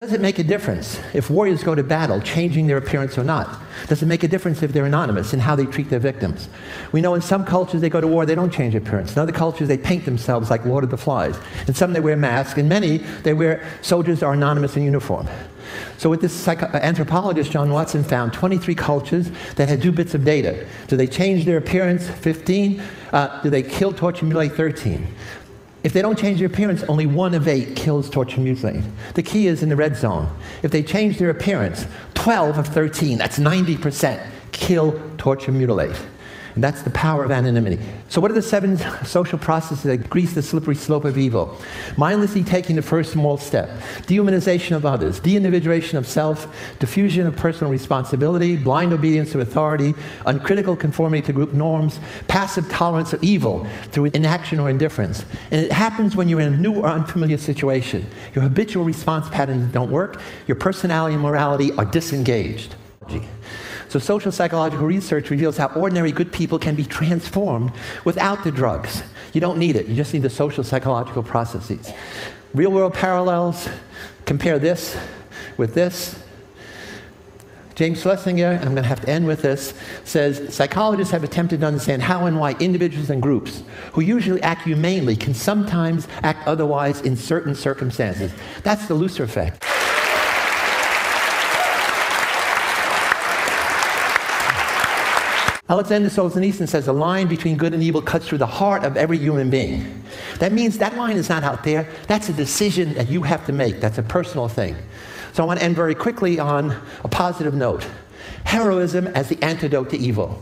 Does it make a difference if warriors go to battle, changing their appearance or not? Does it make a difference if they're anonymous in how they treat their victims? We know in some cultures they go to war, they don't change appearance. In other cultures they paint themselves like Lord of the Flies. In some they wear masks. In many soldiers are anonymous in uniform. So with this anthropologist, John Watson found 23 cultures that had 2 bits of data. Do they change their appearance? 15. Do they kill, torture, mutilate? 13. If they don't change their appearance, only 1 of 8 kills, torture, mutilate. The key is in the red zone. If they change their appearance, 12 of 13, that's 90%, kill, torture, mutilate. And that's the power of anonymity. So what are the 7 social processes that grease the slippery slope of evil? Mindlessly taking the first small step. Dehumanization of others. De-individuation of self. Diffusion of personal responsibility. Blind obedience to authority. Uncritical conformity to group norms. Passive tolerance of evil through inaction or indifference. And it happens when you're in a new or unfamiliar situation. Your habitual response patterns don't work. Your personality and morality are disengaged. So social psychological research reveals how ordinary good people can be transformed without the drugs. You don't need it. You just need the social psychological processes. Real world parallels. Compare this with this. James Schlesinger, and I'm going to have to end with this, says psychologists have attempted to understand how and why individuals and groups who usually act humanely can sometimes act otherwise in certain circumstances. That's the Lucifer effect. Alexander Solzhenitsyn says the line between good and evil cuts through the heart of every human being. That means that line is not out there. That's a decision that you have to make. That's a personal thing. So I want to end very quickly on a positive note. Heroism as the antidote to evil.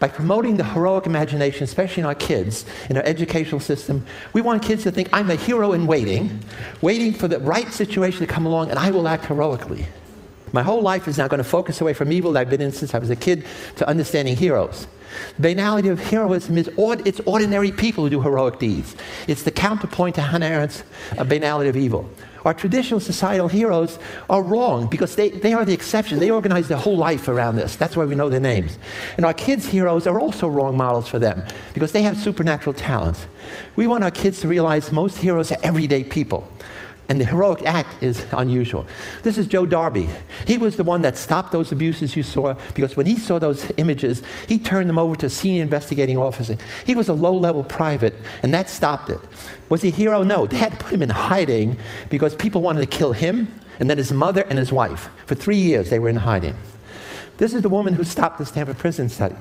By promoting the heroic imagination, especially in our kids, in our educational system, we want kids to think, I'm a hero in waiting for the right situation to come along, and I will act heroically. My whole life is now going to focus away from evil that I've been in since I was a kid to understanding heroes. The banality of heroism is it's ordinary people who do heroic deeds. It's the counterpoint to Hannah Arendt's banality of evil. Our traditional societal heroes are wrong because they are the exception. They organize their whole life around this. That's why we know their names. And our kids' heroes are also wrong models for them because they have supernatural talents. We want our kids to realize most heroes are everyday people. And the heroic act is unusual. This is Joe Darby. He was the one that stopped those abuses you saw because when he saw those images, he turned them over to a senior investigating officer. He was a low-level private, and that stopped it. Was he a hero? No. They had to put him in hiding because people wanted to kill him and then his mother and his wife. For 3 years, they were in hiding. This is the woman who stopped the Stanford prison study.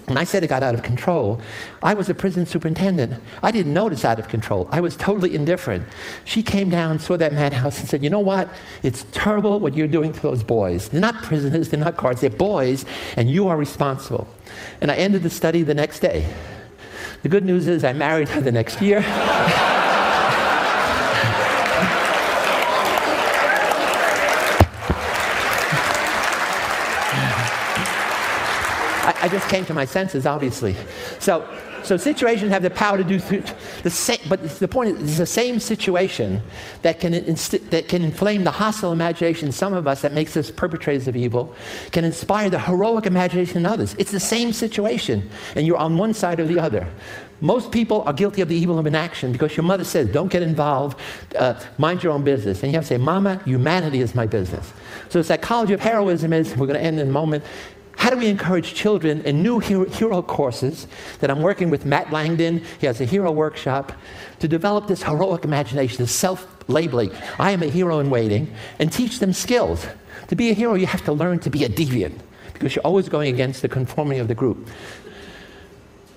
When I said it got out of control, I was a prison superintendent. I didn't notice out of control. I was totally indifferent. She came down, saw that madhouse, and said, you know what? It's terrible what you're doing to those boys. They're not prisoners, they're not guards, they're boys, and you are responsible. And I ended the study the next day. The good news is I married her the next year. I just came to my senses, obviously. So situations have the power to do the same, but the point is, it's the same situation that can inflame the hostile imagination in some of us that makes us perpetrators of evil, can inspire the heroic imagination in others. It's the same situation, and you're on one side or the other. Most people are guilty of the evil of inaction because your mother says, don't get involved, mind your own business. And you have to say, Mama, humanity is my business. So the psychology of heroism is, we're going to end in a moment, how do we encourage children in new hero courses that I'm working with Matt Langdon, he has a hero workshop, to develop this heroic imagination, this self-labeling, I am a hero in waiting, and teach them skills. To be a hero, you have to learn to be a deviant, because you're always going against the conformity of the group.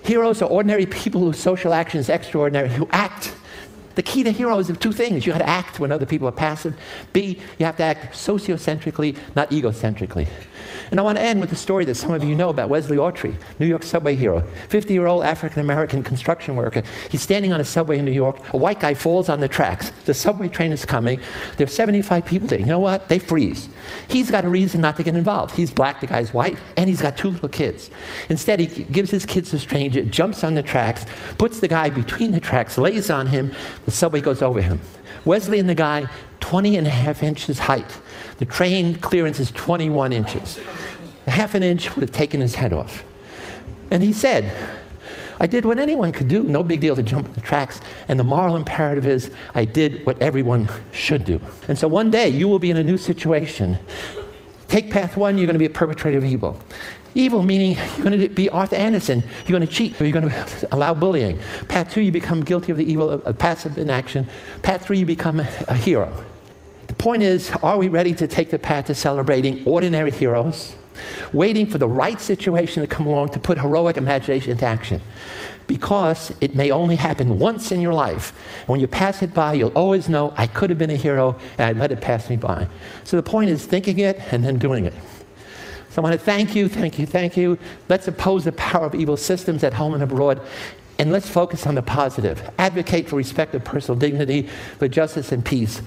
Heroes are ordinary people whose social action is extraordinary, who act. The key to heroes is 2 things. You have to act when other people are passive. B, you have to act sociocentrically, not egocentrically. And I want to end with a story that some of you know about Wesley Autry, New York subway hero, 50-year-old African-American construction worker. He's standing on a subway in New York. A white guy falls on the tracks. The subway train is coming. There are 75 people there. You know what? They freeze. He's got a reason not to get involved. He's black, the guy's white, and he's got 2 little kids. Instead, he gives his kids to a stranger, jumps on the tracks, puts the guy between the tracks, lays on him. The subway goes over him. Wesley and the guy, 20.5 inches height. The train clearance is 21 inches. A half an inch would have taken his head off. And he said, I did what anyone could do. No big deal to jump the tracks. And the moral imperative is I did what everyone should do. And so one day you will be in a new situation. Take path one, you're going to be a perpetrator of evil. Evil meaning you're going to be Arthur Anderson. You're going to cheat, or you're going to allow bullying. Path two, you become guilty of the evil of passive inaction. Path three, you become a hero. The point is, are we ready to take the path to celebrating ordinary heroes, waiting for the right situation to come along to put heroic imagination into action? Because it may only happen once in your life. And when you pass it by, you'll always know, I could have been a hero, and I let it pass me by. So the point is thinking it and then doing it. So I want to thank you, thank you, thank you. Let's oppose the power of evil systems at home and abroad, and let's focus on the positive. Advocate for respect of personal dignity, for justice and peace.